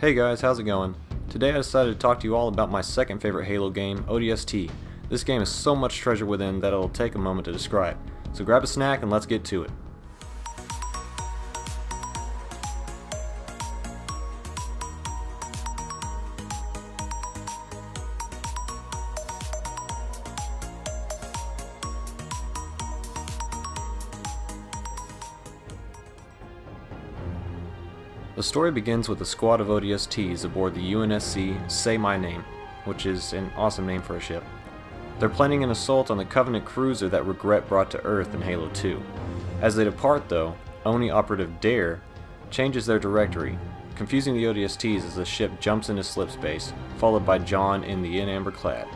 Hey guys, how's it going? Today I decided to talk to you all about my second favorite Halo game, ODST. This game has so much treasure within that it'll take a moment to describe. So grab a snack and let's get to it. The story begins with a squad of ODSTs aboard the UNSC Say My Name, which is an awesome name for a ship. They're planning an assault on the Covenant cruiser that Regret brought to Earth in Halo 2. As they depart though, Oni operative Dare changes their directory, confusing the ODSTs as the ship jumps into slipspace, followed by John in the Amber Clad.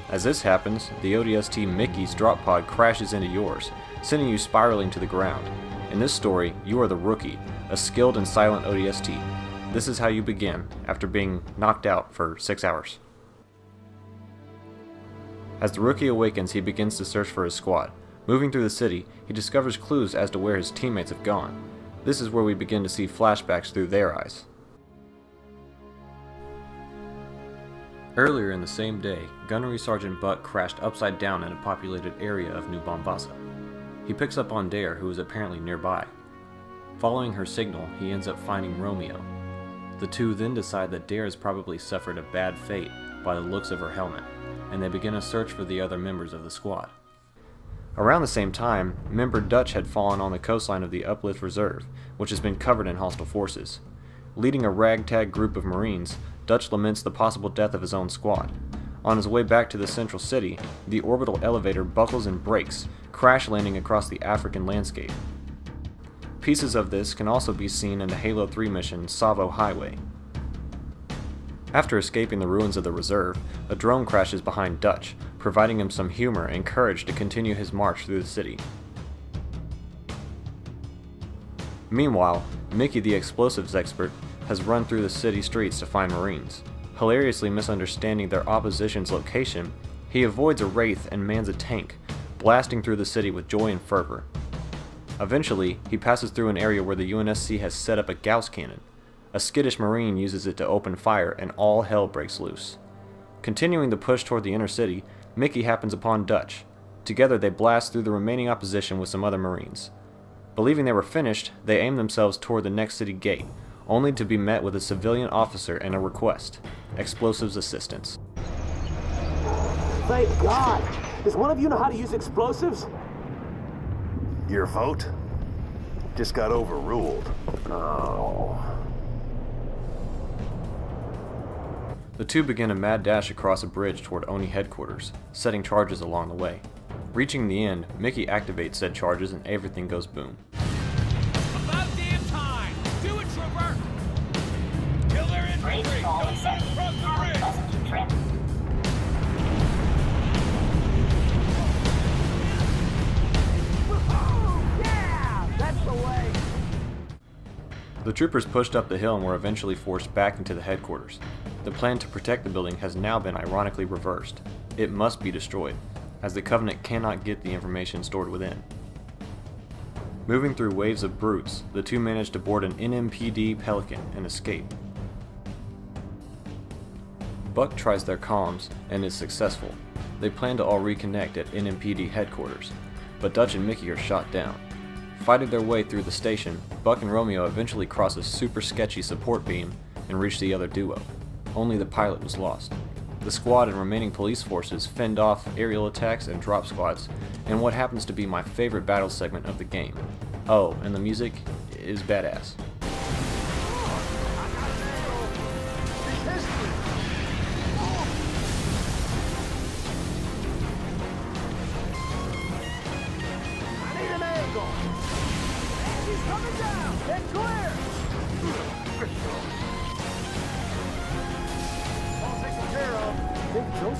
As this happens, the ODST Mickey's drop pod crashes into yours, sending you spiraling to the ground. In this story, you are the Rookie, a skilled and silent ODST. This is how you begin, after being knocked out for 6 hours. As the Rookie awakens, he begins to search for his squad. Moving through the city, he discovers clues as to where his teammates have gone. This is where we begin to see flashbacks through their eyes. Earlier in the same day, Gunnery Sergeant Buck crashed upside down in a populated area of New Bombasa. He picks up on Dare, who is apparently nearby. Following her signal, he ends up finding Romeo. The two then decide that Dare has probably suffered a bad fate by the looks of her helmet, and they begin a search for the other members of the squad. Around the same time, member Dutch had fallen on the coastline of the Uplift Reserve, which has been covered in hostile forces. Leading a ragtag group of Marines, Dutch laments the possible death of his own squad. On his way back to the central city, the orbital elevator buckles and breaks, crash landing across the African landscape. Pieces of this can also be seen in the Halo 3 mission Savo Highway. After escaping the ruins of the reserve, a drone crashes behind Dutch, providing him some humor and courage to continue his march through the city. Meanwhile, Mickey the explosives expert has run through the city streets to find Marines. Hilariously misunderstanding their opposition's location, he avoids a wraith and mans a tank, blasting through the city with joy and fervor. Eventually, he passes through an area where the UNSC has set up a Gauss cannon. A skittish Marine uses it to open fire and all hell breaks loose. Continuing the push toward the inner city, Mickey happens upon Dutch. Together they blast through the remaining opposition with some other Marines. Believing they were finished, they aim themselves toward the next city gate, only to be met with a civilian officer and a request: explosives assistance. Thank God! Does one of you know how to use explosives? Your vote just got overruled. Oh. The two begin a mad dash across a bridge toward Oni headquarters, setting charges along the way. Reaching the end, Mickey activates said charges and everything goes boom. About damn time! Do it, Trooper! Kill their infantry! Don't let them cross the bridge! Yeah! That's the way! The troopers pushed up the hill and were eventually forced back into the headquarters. The plan to protect the building has now been ironically reversed. It must be destroyed, as the Covenant cannot get the information stored within. Moving through waves of brutes, the two manage to board an NMPD Pelican and escape. Buck tries their comms and is successful. They plan to all reconnect at NMPD headquarters, but Dutch and Mickey are shot down. Fighting their way through the station, Buck and Romeo eventually cross a super sketchy support beam and reach the other duo. Only the pilot was lost. The squad and remaining police forces fend off aerial attacks and drop squads, and what happens to be my favorite battle segment of the game. Oh, and the music is badass. I need an angle! He's coming down! Get clear! All taken care of. Big joke.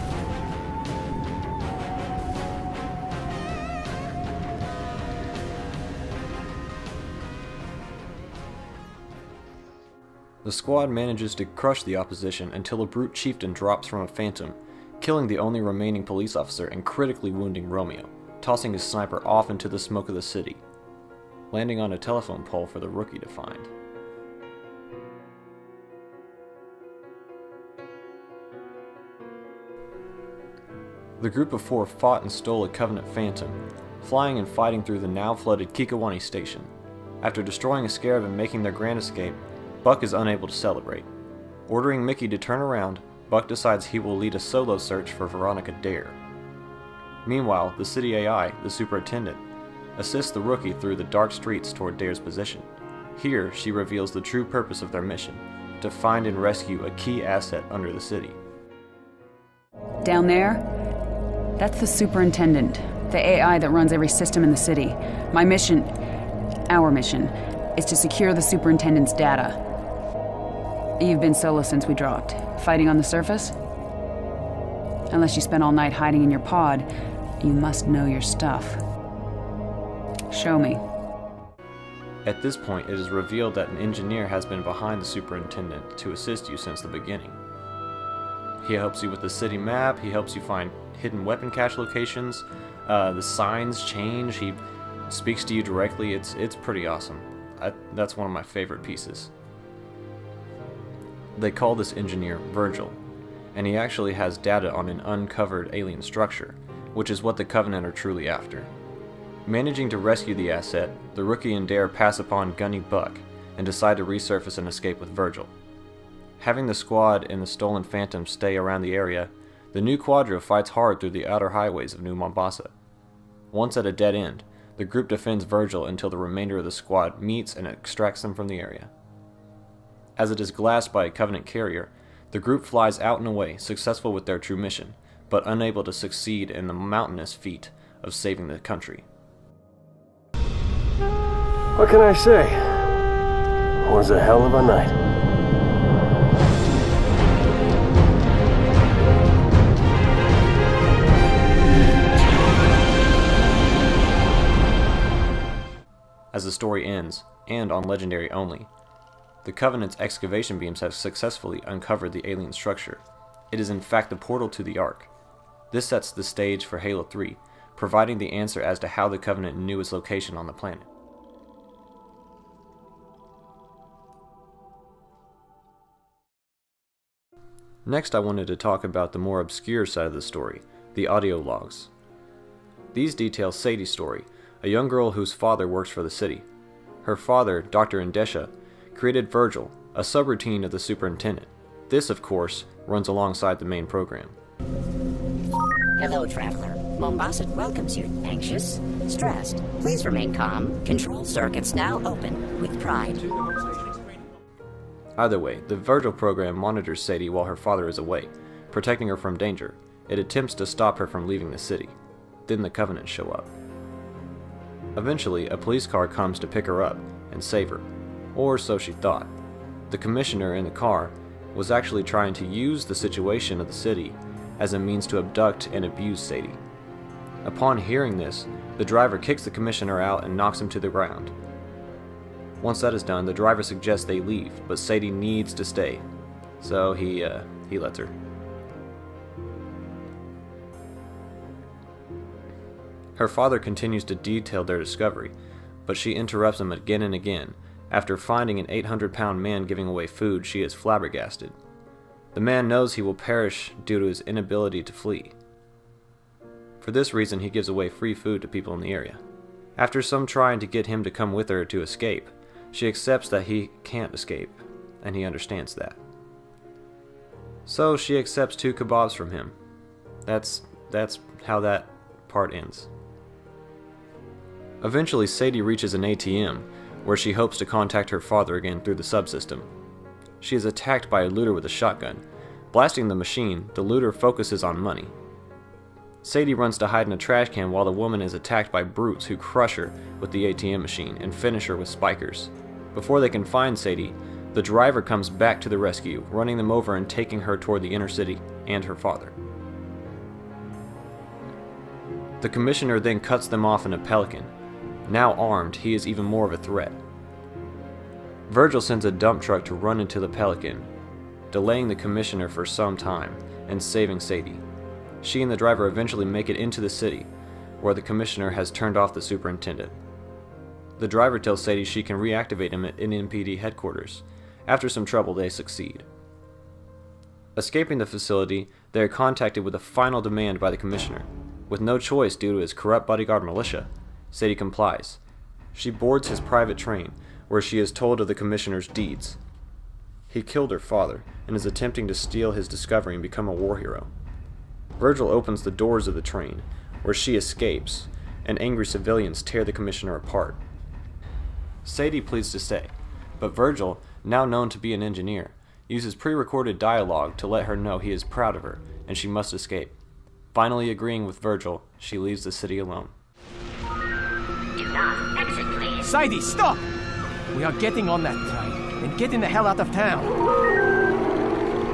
The squad manages to crush the opposition until a brute chieftain drops from a phantom, killing the only remaining police officer and critically wounding Romeo, tossing his sniper off into the smoke of the city, landing on a telephone pole for the Rookie to find. The group of four fought and stole a Covenant Phantom, flying and fighting through the now flooded Kikawani station. After destroying a Scarab and making their grand escape, Buck is unable to celebrate. Ordering Mickey to turn around, Buck decides he will lead a solo search for Veronica Dare. Meanwhile, the city AI, the superintendent, assists the rookie through the dark streets toward Dare's position. Here, she reveals the true purpose of their mission, to find and rescue a key asset under the city. Down there? That's the superintendent, the AI that runs every system in the city. My mission, our mission, is to secure the superintendent's data. You've been solo since we dropped. Fighting on the surface? Unless you spent all night hiding in your pod, you must know your stuff. Show me. At this point, it is revealed that an engineer has been behind the superintendent to assist you since the beginning. He helps you with the city map, he helps you find hidden weapon cache locations, the signs change, he speaks to you directly. It's pretty awesome. That's one of my favorite pieces. They call this engineer Virgil, and he actually has data on an uncovered alien structure, which is what the Covenant are truly after. Managing to rescue the asset, the rookie and Dare pass upon Gunny Buck and decide to resurface and escape with Virgil. Having the squad and the stolen Phantom stay around the area, the new Quadro fights hard through the outer highways of New Mombasa. Once at a dead end, the group defends Virgil until the remainder of the squad meets and extracts them from the area. As it is glassed by a Covenant carrier, the group flies out and away, successful with their true mission, but unable to succeed in the mountainous feat of saving the country. What can I say? It was a hell of a night. As the story ends, and on Legendary only, the Covenant's excavation beams have successfully uncovered the alien structure. It is in fact the portal to the Ark. This sets the stage for Halo 3, providing the answer as to how the Covenant knew its location on the planet. Next, I wanted to talk about the more obscure side of the story, the audio logs. These detail Sadie's story, a young girl whose father works for the city. Her father, Dr. Indesha, created Virgil, a subroutine of the superintendent. This, of course, runs alongside the main program. Hello, traveler. Mombasa welcomes you. Anxious? Stressed? Please remain calm. Control circuits now open. With pride. Either way, the Virgil program monitors Sadie while her father is away, protecting her from danger. It attempts to stop her from leaving the city. Then the Covenant show up. Eventually, a police car comes to pick her up and save her, or so she thought. The commissioner in the car was actually trying to use the situation of the city as a means to abduct and abuse Sadie. Upon hearing this, the driver kicks the commissioner out and knocks him to the ground. Once that is done, the driver suggests they leave, but Sadie needs to stay, so he lets her. Her father continues to detail their discovery, but she interrupts him again and again. After finding an 800-pound man giving away food, she is flabbergasted. The man knows he will perish due to his inability to flee. For this reason, he gives away free food to people in the area. After some trying to get him to come with her to escape, she accepts that he can't escape, and he understands that. So she accepts 2 kebabs from him. That's how that part ends. Eventually, Sadie reaches an ATM, where she hopes to contact her father again through the subsystem. She is attacked by a looter with a shotgun. Blasting the machine, the looter focuses on money. Sadie runs to hide in a trash can while the woman is attacked by brutes who crush her with the ATM machine and finish her with spikers. Before they can find Sadie, the driver comes back to the rescue, running them over and taking her toward the inner city and her father. The commissioner then cuts them off in a Pelican. Now armed, he is even more of a threat. Virgil sends a dump truck to run into the Pelican, delaying the commissioner for some time and saving Sadie. She and the driver eventually make it into the city, where the commissioner has turned off the superintendent. The driver tells Sadie she can reactivate him at NMPD headquarters. After some trouble, they succeed. Escaping the facility, they are contacted with a final demand by the Commissioner. With no choice due to his corrupt bodyguard militia, Sadie complies. She boards his private train, where she is told of the Commissioner's deeds. He killed her father, and is attempting to steal his discovery and become a war hero. Virgil opens the doors of the train, where she escapes, and angry civilians tear the Commissioner apart. Sadie pleads to stay, but Virgil, now known to be an engineer, uses pre-recorded dialogue to let her know he is proud of her, and she must escape. Finally agreeing with Virgil, she leaves the city alone. Do not exit, please. Sadie, stop! We are getting on that train and getting the hell out of town.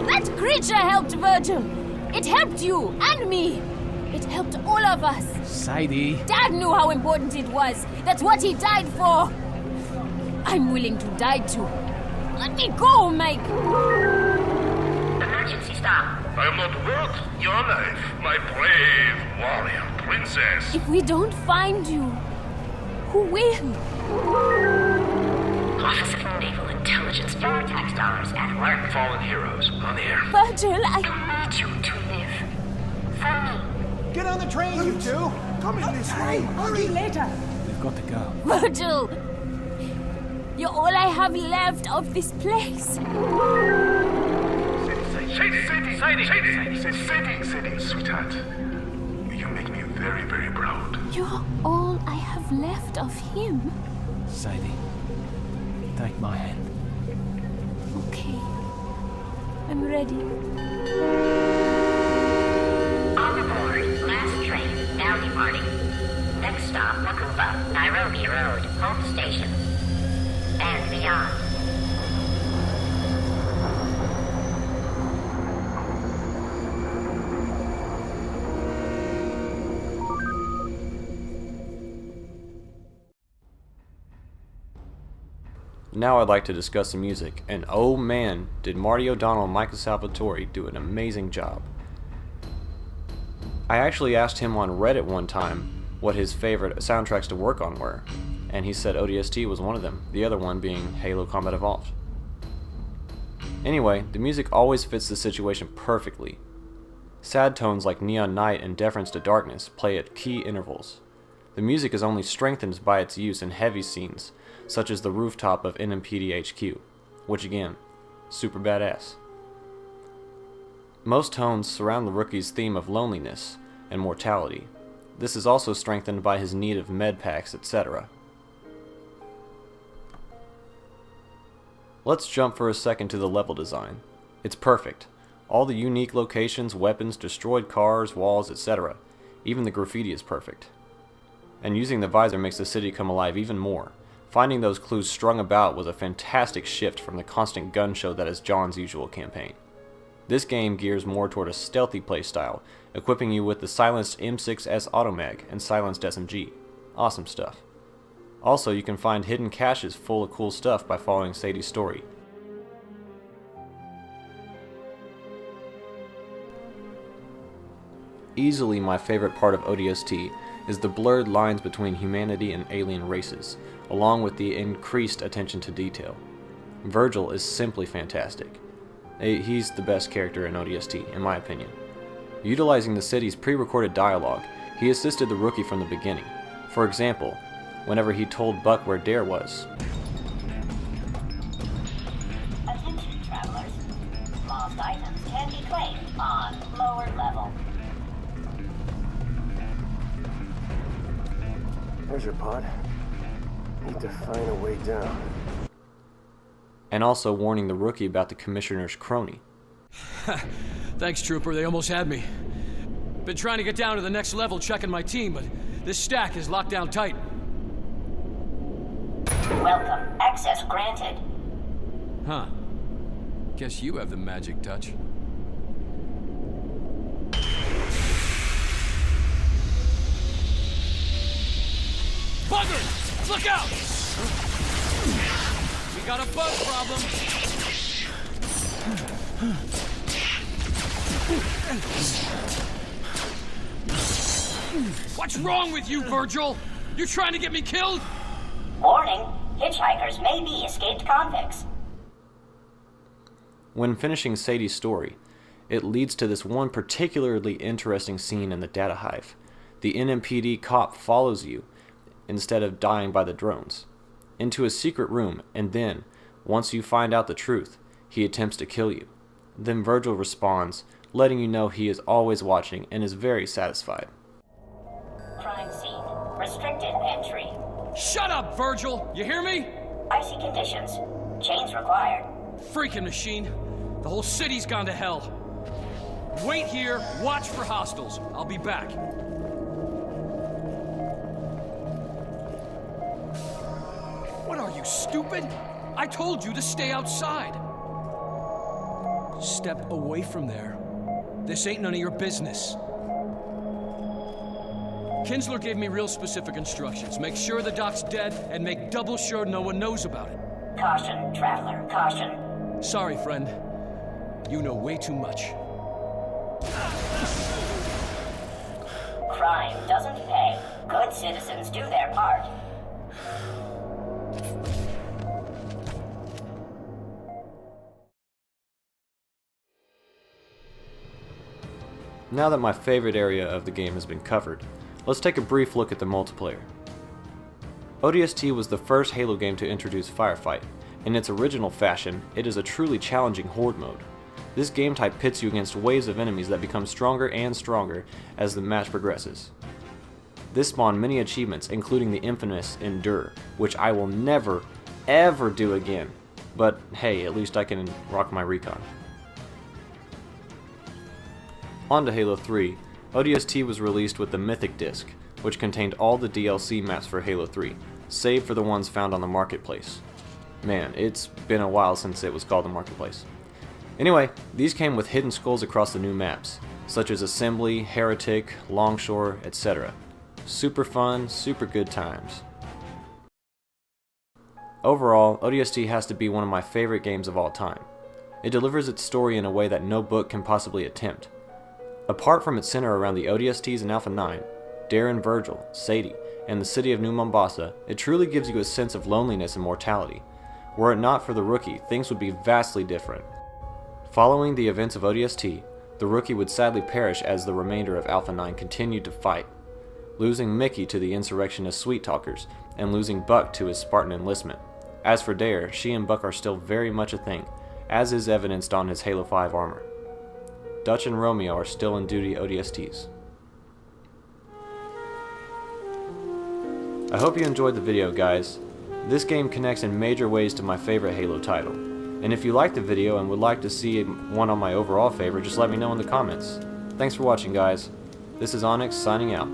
That creature helped Virgil. It helped you and me. It helped all of us. Sadie. Dad knew how important it was. That's what he died for. I'm willing to die too. Let me go, Mike. Emergency stop. I am not worth your life, my brave warrior princess. If we don't find you, who will? Office of Naval Intelligence. Your tax dollars at work. Fallen heroes on the air. Virgil, I need you to live. For me. Get on the train, you two. Coming this way. Hurry. later. We've got to go. Virgil, you're all I have left of this place. Sadie, sweetheart. You make me very, very proud. You're all I have left of him. Sadie, take my hand. Okay. I'm ready. On board. Last train. Now departing. Next stop, Makuba, Nairobi Road, home station. And beyond. Now I'd like to discuss the music, and oh man, did Marty O'Donnell and Michael Salvatore do an amazing job. I actually asked him on Reddit one time what his favorite soundtracks to work on were, and he said ODST was one of them, the other one being Halo Combat Evolved. Anyway, the music always fits the situation perfectly. Sad tones like Neon Night and Deference to Darkness play at key intervals. The music is only strengthened by its use in heavy scenes, such as the rooftop of NMPD HQ, which again, super badass. Most tones surround the rookie's theme of loneliness and mortality. This is also strengthened by his need of med packs, etc. Let's jump for a second to the level design. It's perfect. All the unique locations, weapons, destroyed cars, walls, etc. Even the graffiti is perfect. And using the visor makes the city come alive even more. Finding those clues strung about was a fantastic shift from the constant gun show that is John's usual campaign. This game gears more toward a stealthy playstyle, equipping you with the silenced M6S Automag and silenced SMG. Awesome stuff. Also, you can find hidden caches full of cool stuff by following Sadie's story. Easily my favorite part of ODST is the blurred lines between humanity and alien races, along with the increased attention to detail. Virgil is simply fantastic. He's the best character in ODST, in my opinion. Utilizing the city's pre-recorded dialogue, he assisted the rookie from the beginning. For example, whenever he told Buck where Dare was. Attention, travelers. Lost items can be claimed on lower level. There's your pod. Need to find a way down. And also warning the rookie about the Commissioner's crony. Thanks, Trooper. They almost had me. Been trying to get down to the next level checking my team, but this stack is locked down tight. Welcome. Access granted. Huh. Guess you have the magic touch. Buggers! Look out! We got a bug problem. What's wrong with you, Virgil? You trying to get me killed? Warning. Hitchhikers may be escaped convicts. When finishing Sadie's story, It leads to this one particularly interesting scene in the data hive. The NMPD cop follows you, instead of dying by the drones, into a secret room, and then, once you find out the truth, he attempts to kill you. Then Virgil responds, letting you know he is always watching and is very satisfied. Crime scene. Restricted entry. Shut up, Virgil! You hear me? Icy conditions. Chains required. Freaking machine. The whole city's gone to hell. Wait here, watch for hostiles. I'll be back. What are you, stupid? I told you to stay outside. Step away from there. This ain't none of your business. Kinsler gave me real specific instructions. Make sure the doc's dead, and make double sure no one knows about it. Caution, traveler, caution. Sorry, friend. You know way too much. Crime doesn't pay. Good citizens do their part. Now that my favorite area of the game has been covered, let's take a brief look at the multiplayer. ODST was the first Halo game to introduce Firefight. In its original fashion, it is a truly challenging horde mode. This game type pits you against waves of enemies that become stronger and stronger as the match progresses. This spawned many achievements, including the infamous Endure, which I will never, ever do again. But hey, at least I can rock my recon. On to Halo 3, ODST was released with the Mythic Disc, which contained all the DLC maps for Halo 3, save for the ones found on the Marketplace. Man, it's been a while since it was called the Marketplace. Anyway, these came with hidden skulls across the new maps, such as Assembly, Heretic, Longshore, etc. Super fun, super good times. Overall, ODST has to be one of my favorite games of all time. It delivers its story in a way that no book can possibly attempt. Apart from its center around the ODSTs and Alpha 9, Darren, Virgil, Sadie, and the city of New Mombasa, it truly gives you a sense of loneliness and mortality. Were it not for the Rookie, things would be vastly different. Following the events of ODST, the Rookie would sadly perish as the remainder of Alpha 9 continued to fight, losing Mickey to the insurrectionist Sweet Talkers, and losing Buck to his Spartan enlistment. As for Dare, she and Buck are still very much a thing, as is evidenced on his Halo 5 armor. Dutch and Romeo are still in duty ODSTs. I hope you enjoyed the video, guys. This game connects in major ways to my favorite Halo title. And if you liked the video and would like to see one on my overall favorite, just let me know in the comments. Thanks for watching, guys. This is Onyx signing out.